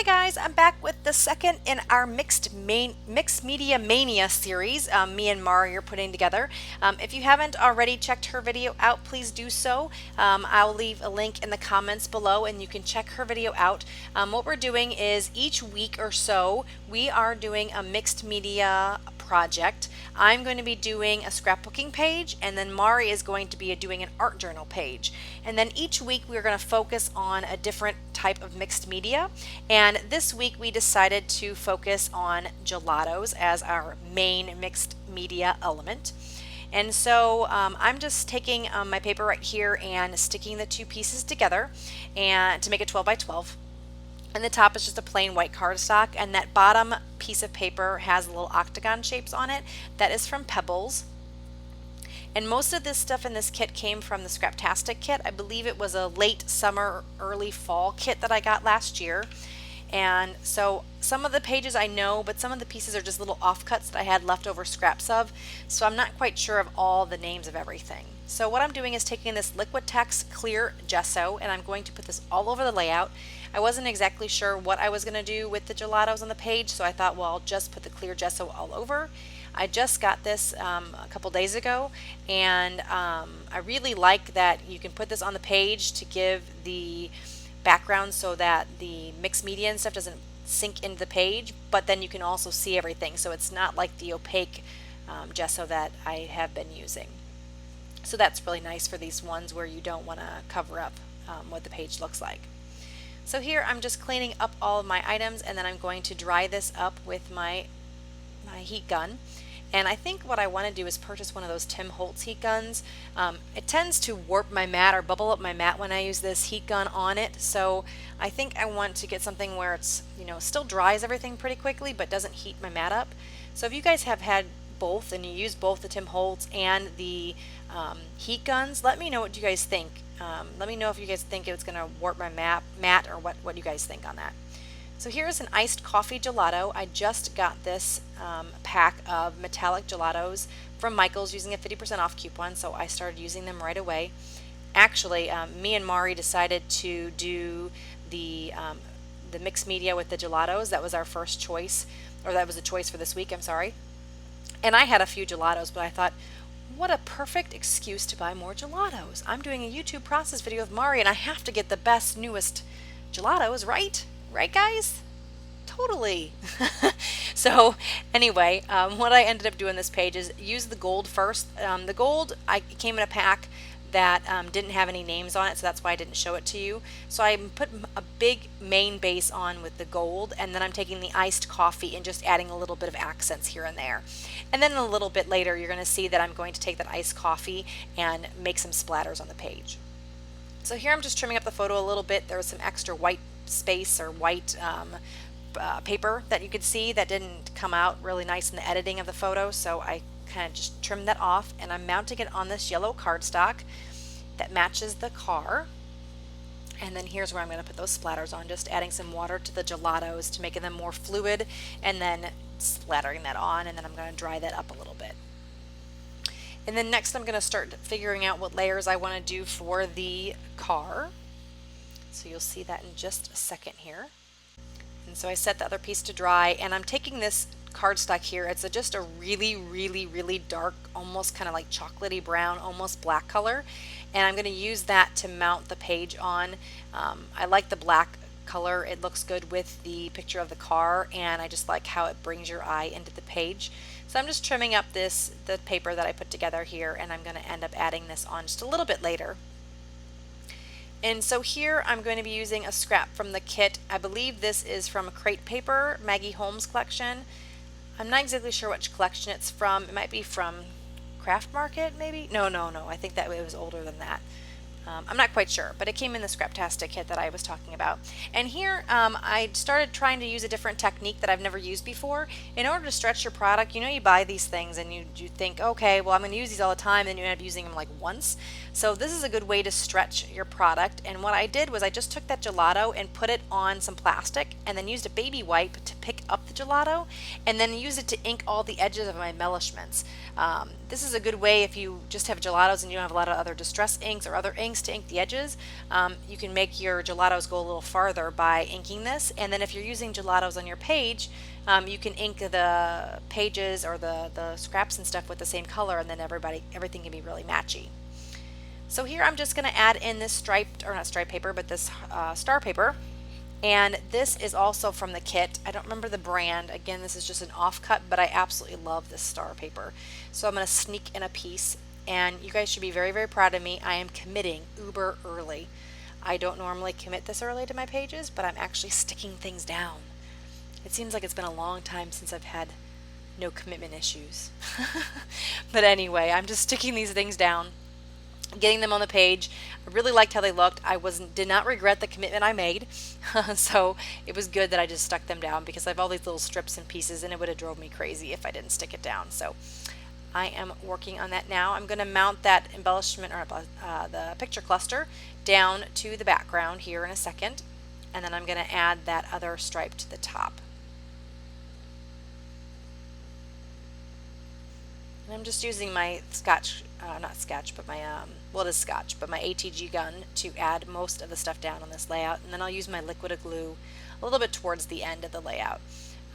Hi guys, I'm back with the second in our mixed media mania series. Me and Mari are putting together. If you haven't already checked her video out, please do so. I'll leave a link in the comments below, and you can check her video out. What we're doing is each week or so we are doing a mixed media project. I'm going to be doing a scrapbooking page, and then Mari is going to be doing an art journal page. And then each week we're going to focus on a different type of mixed media. And this week we decided to focus on gelatos as our main mixed media element. And so I'm just taking my paper right here and sticking the two pieces together and to make a 12 by 12. And the top is just a plain white cardstock, and that bottom piece of paper has little octagon shapes on it. That is from Pebbles. And most of this stuff in this kit came from the Scraptastic kit. I believe it was a late summer, early fall kit that I got last year. And so some of the pages I know, but some of the pieces are just little offcuts that I had leftover scraps of. So I'm not quite sure of all the names of everything. So what I'm doing is taking this Liquitex clear gesso, and I'm going to put this all over the layout. I wasn't exactly sure what I was going to do with the gelatos on the page, so I thought, well, I'll just put the clear gesso all over. I just got this a couple days ago, and I really like that you can put this on the page to give the background so that the mixed media and stuff doesn't sink into the page, but then you can also see everything, so it's not like the opaque gesso that I have been using. So that's really nice for these ones where you don't want to cover up what the page looks like. So here I'm just cleaning up all of my items, and then I'm going to dry this up with my heat gun. And I think what I want to do is purchase one of those Tim Holtz heat guns. It tends to warp my mat or bubble up my mat when I use this heat gun on it, so I think I want to get something where it's, still dries everything pretty quickly but doesn't heat my mat up. So if you guys have had both and you use both the Tim Holtz and the heat guns, let me know what you guys think. Let me know if you guys think it's going to warp my mat or what you guys think on that. So here's an iced coffee gelato. I just got this pack of metallic gelatos from Michael's using a 50% off coupon, so I started using them right away. Actually, me and Mari decided to do the mixed media with the gelatos. That was our first choice, or that was the choice for this week, I'm sorry. And I had a few gelatos, but I thought, what a perfect excuse to buy more gelatos. I'm doing a YouTube process video with Mari, and I have to get the best, newest gelatos, right? Right, guys? Totally. So anyway, what I ended up doing this page is use the gold first. The gold came in a pack that didn't have any names on it, so that's why I didn't show it to you. So I put a big main base on with the gold, and then I'm taking the iced coffee and just adding a little bit of accents here and there. And then a little bit later you're going to see that I'm going to take that iced coffee and make some splatters on the page. So here I'm just trimming up the photo a little bit. There was some extra white space or white paper that you could see that didn't come out really nice in the editing of the photo, so I kind of just trimmed that off, and I'm mounting it on this yellow cardstock that matches the car. And then here's where I'm going to put those splatters on, just adding some water to the gelatos to make them more fluid, and then splattering that on, and then I'm going to dry that up a little bit. And then next I'm going to start figuring out what layers I want to do for the car. So you'll see that in just a second here. And so I set the other piece to dry, and I'm taking this cardstock here. It's just a really, really, really dark, almost kind of like chocolatey brown, almost black color. And I'm going to use that to mount the page on. I like the black color. It looks good with the picture of the car, and I just like how it brings your eye into the page. So I'm just trimming up the paper that I put together here, and I'm going to end up adding this on just a little bit later. And so here I'm going to be using a scrap from the kit. I believe this is from a Crate Paper, Maggie Holmes collection. I'm not exactly sure which collection it's from. It might be from Craft Market, maybe? No. I think that it was older than that. I'm not quite sure, but it came in the Scraptastic kit that I was talking about. And here I started trying to use a different technique that I've never used before. In order to stretch your product, you buy these things and you think, okay, well, I'm going to use these all the time, and you end up using them like once. So this is a good way to stretch your product. And what I did was I just took that gelato and put it on some plastic, and then used a baby wipe to pick up the gelato, and then use it to ink all the edges of my embellishments. This is a good way if you just have gelatos and you don't have a lot of other distress inks or other inks to ink the edges. You can make your gelatos go a little farther by inking this, and then if you're using gelatos on your page, you can ink the pages or the scraps and stuff with the same color, and then everything can be really matchy. So here I'm just going to add in this striped, or not striped paper, but this star paper. And this is also from the kit. I don't remember the brand. Again, this is just an offcut, but I absolutely love this star paper. So I'm going to sneak in a piece, and you guys should be very, very proud of me. I am committing uber early. I don't normally commit this early to my pages, but I'm actually sticking things down. It seems like it's been a long time since I've had no commitment issues. But anyway, I'm just sticking these things down, getting them on the page. I really liked how they looked. Did not regret the commitment I made. So it was good that I just stuck them down, because I have all these little strips and pieces, and it would have drove me crazy if I didn't stick it down. So I am working on that now. I'm going to mount that embellishment, or the picture cluster, down to the background here in a second, and then I'm going to add that other stripe to the top. And I'm just using my not Scotch, but my, well, it is Scotch, but my ATG gun to add most of the stuff down on this layout, and then I'll use my liquid glue a little bit towards the end of the layout.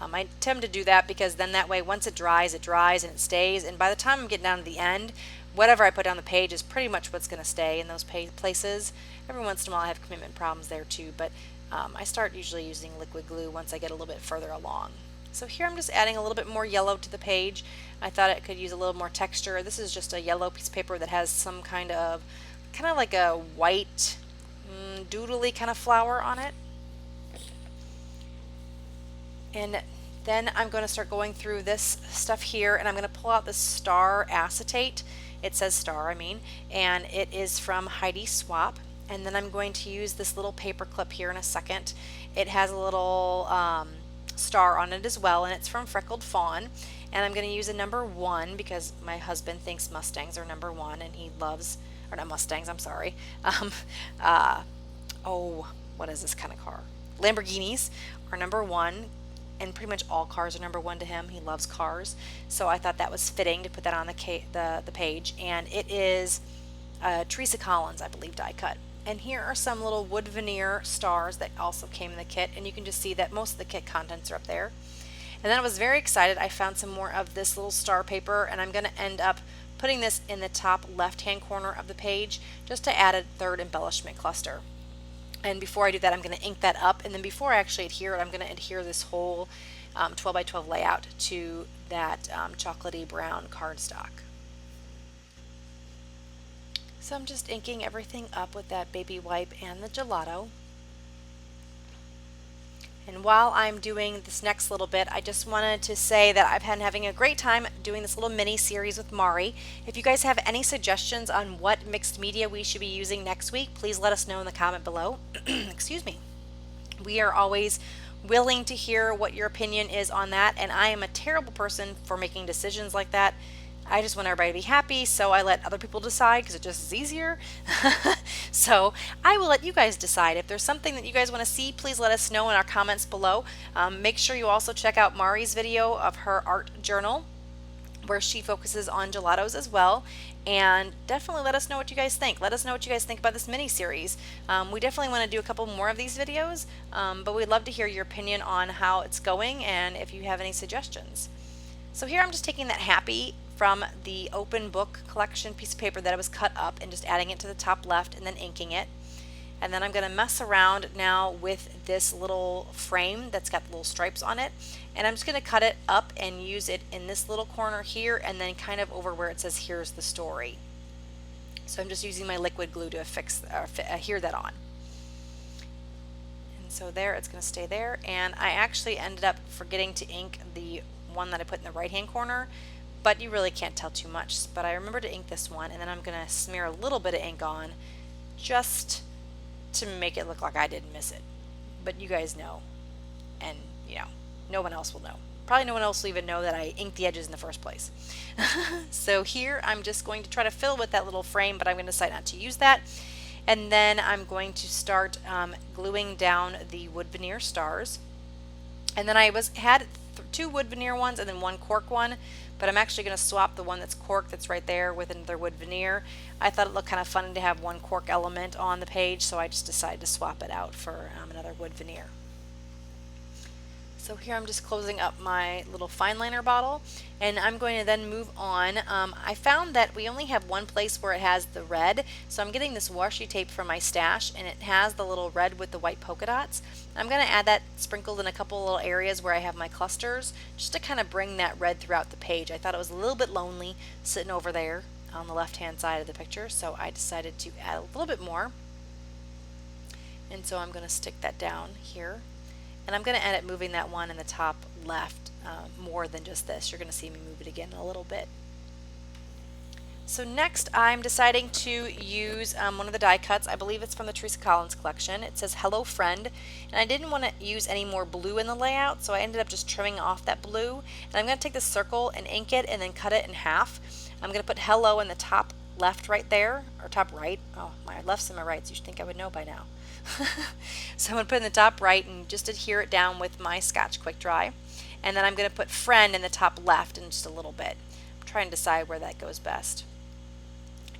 I tend to do that because then that way, once it dries and it stays, and by the time I'm getting down to the end, whatever I put down the page is pretty much what's going to stay in those places. Every once in a while I have commitment problems there too, but I start usually using liquid glue once I get a little bit further along. So here I'm just adding a little bit more yellow to the page. I thought it could use a little more texture. This is just a yellow piece of paper that has some kind of like a white doodly kind of flower on it. And then I'm going to start going through this stuff here, and I'm going to pull out this star acetate. It says star, and it is from Heidi Swap. And then I'm going to use this little paper clip here in a second. It has a little star on it as well, and it's from Freckled Fawn. And I'm going to use a number 1 because my husband thinks Mustangs are number 1, and he loves, or not Mustangs, I'm sorry. What is this kind of car? Lamborghinis are number 1, and pretty much all cars are number 1 to him. He loves cars, so I thought that was fitting to put that on the page. And it is Teresa Collins, I believe, die cut. And here are some little wood veneer stars that also came in the kit, and you can just see that most of the kit contents are up there. And then I was very excited. I found some more of this little star paper, and I'm going to end up putting this in the top left-hand corner of the page just to add a third embellishment cluster. And before I do that, I'm going to ink that up, and then before I actually adhere it, I'm going to adhere this whole 12 by 12 layout to that chocolatey brown cardstock. So I'm just inking everything up with that baby wipe and the gelato. And while I'm doing this next little bit, I just wanted to say that I've been having a great time doing this little mini series with Mari. If you guys have any suggestions on what mixed media we should be using next week, please let us know in the comment below. Excuse me. We are always willing to hear what your opinion is on that, and I am a terrible person for making decisions like that. I just want everybody to be happy, so I let other people decide because it just is easier. So I will let you guys decide. If there's something that you guys want to see, please let us know in our comments below. Make sure you also check out Mari's video of her art journal, where she focuses on gelatos as well. And definitely let us know what you guys think. Let us know what you guys think about this mini series. We definitely want to do a couple more of these videos, but we'd love to hear your opinion on how it's going and if you have any suggestions. So here I'm just taking that happy from the open book collection piece of paper that I was cut up and just adding it to the top left and then inking it. And then I'm going to mess around now with this little frame that's got little stripes on it, and I'm just going to cut it up and use it in this little corner here, and then kind of over where it says here's the story. So I'm just using my liquid glue to adhere that on. And so there, it's going to stay there. And I actually ended up forgetting to ink the one that I put in the right hand corner, but you really can't tell too much. But I remember to ink this one, and then I'm going to smear a little bit of ink on just to make it look like I didn't miss it. But you guys know, and no one else will know. Probably no one else will even know that I inked the edges in the first place. So here I'm just going to try to fill with that little frame, but I'm going to decide not to use that. And then I'm going to start gluing down the wood veneer stars. And then I had 2 wood veneer ones and then 1 cork one, but I'm actually going to swap the one that's cork that's right there with another wood veneer. I thought it looked kind of funny to have one cork element on the page, so I just decided to swap it out for another wood veneer. So here I'm just closing up my little fine liner bottle, and I'm going to then move on. I found that we only have one place where it has the red, so I'm getting this washi tape from my stash, and it has the little red with the white polka dots. I'm going to add that sprinkled in a couple little areas where I have my clusters, just to kind of bring that red throughout the page. I thought it was a little bit lonely sitting over there on the left hand side of the picture, so I decided to add a little bit more. And so I'm going to stick that down here. And I'm going to end up moving that one in the top left more than just this. You're going to see me move it again in a little bit. So next I'm deciding to use one of the die cuts. I believe it's from the Teresa Collins collection. It says Hello Friend, and I didn't want to use any more blue in the layout, so I ended up just trimming off that blue. And I'm going to take this circle and ink it and then cut it in half. I'm going to put hello in the top left right there, or top right. Oh, my lefts and my rights. You should think I would know by now. So I'm going to put it in the top right and just adhere it down with my Scotch Quick Dry. And then I'm going to put friend in the top left in just a little bit. I'm trying to decide where that goes best.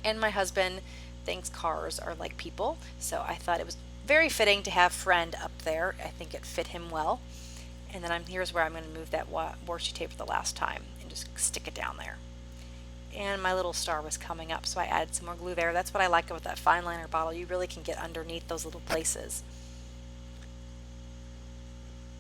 And my husband thinks cars are like people, so I thought it was very fitting to have friend up there. I think it fit him well. And then here's where I'm going to move that washi tape for the last time and just stick it down there. And my little star was coming up, so I added some more glue there. That's what I like about that fine liner bottle. You really can get underneath those little places.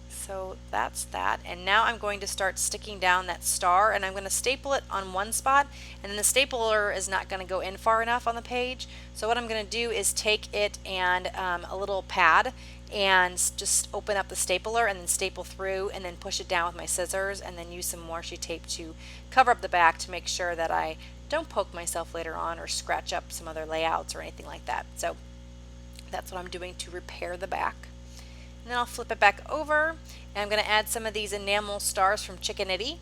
So that's that, and now I'm going to start sticking down that star, and I'm going to staple it on one spot, and then the stapler is not going to go in far enough on the page. So what I'm going to do is take it and a little pad and just open up the stapler and then staple through and then push it down with my scissors, and then use some washi tape to cover up the back to make sure that I don't poke myself later on or scratch up some other layouts or anything like that. So that's what I'm doing to repair the back. And then I'll flip it back over, and I'm going to add some of these enamel stars from Chickanitty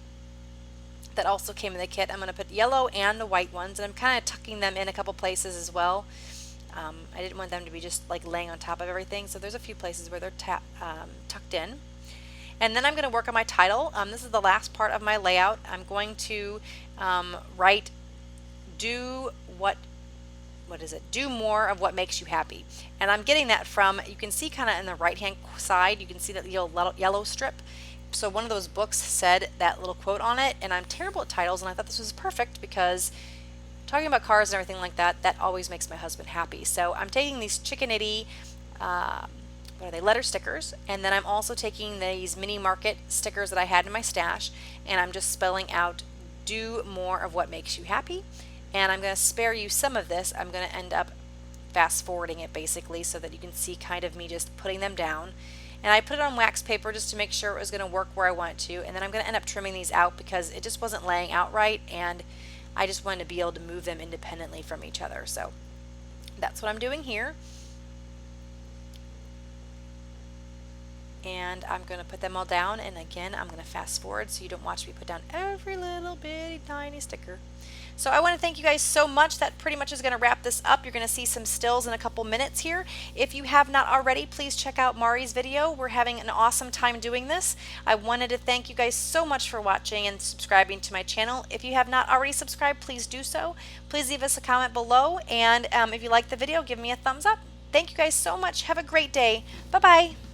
that also came in the kit. I'm going to put yellow and the white ones, and I'm kind of tucking them in a couple places as well. I didn't want them to be just like laying on top of everything, so there's a few places where they're tucked in. And then I'm going to work on my title. This is the last part of my layout. I'm going to write do more of what makes you happy. And I'm getting that from, you can see kind of in the right hand side, you can see that yellow strip. So one of those books said that little quote on it, and I'm terrible at titles, and I thought this was perfect because talking about cars and everything like that, that always makes my husband happy. So I'm taking these Chickanitty letter stickers, and then I'm also taking these mini market stickers that I had in my stash, and I'm just spelling out do more of what makes you happy. And I'm going to spare you some of this. I'm going to end up fast forwarding it basically so that you can see kind of me just putting them down. And I put it on wax paper just to make sure it was going to work where I want it to. And then I'm going to end up trimming these out because it just wasn't laying out right, and I just wanted to be able to move them independently from each other. So that's what I'm doing here. And I'm going to put them all down, and again I'm going to fast forward so you don't watch me put down every little bitty tiny sticker. So I want to thank you guys so much. That pretty much is going to wrap this up. You're going to see some stills in a couple minutes here. If you have not already, please check out Mari's video. We're having an awesome time doing this. I wanted to thank you guys so much for watching and subscribing to my channel. If you have not already subscribed, please do so. Please leave us a comment below, and if you like the video, give me a thumbs up. Thank you guys so much. Have a great day. Bye-bye.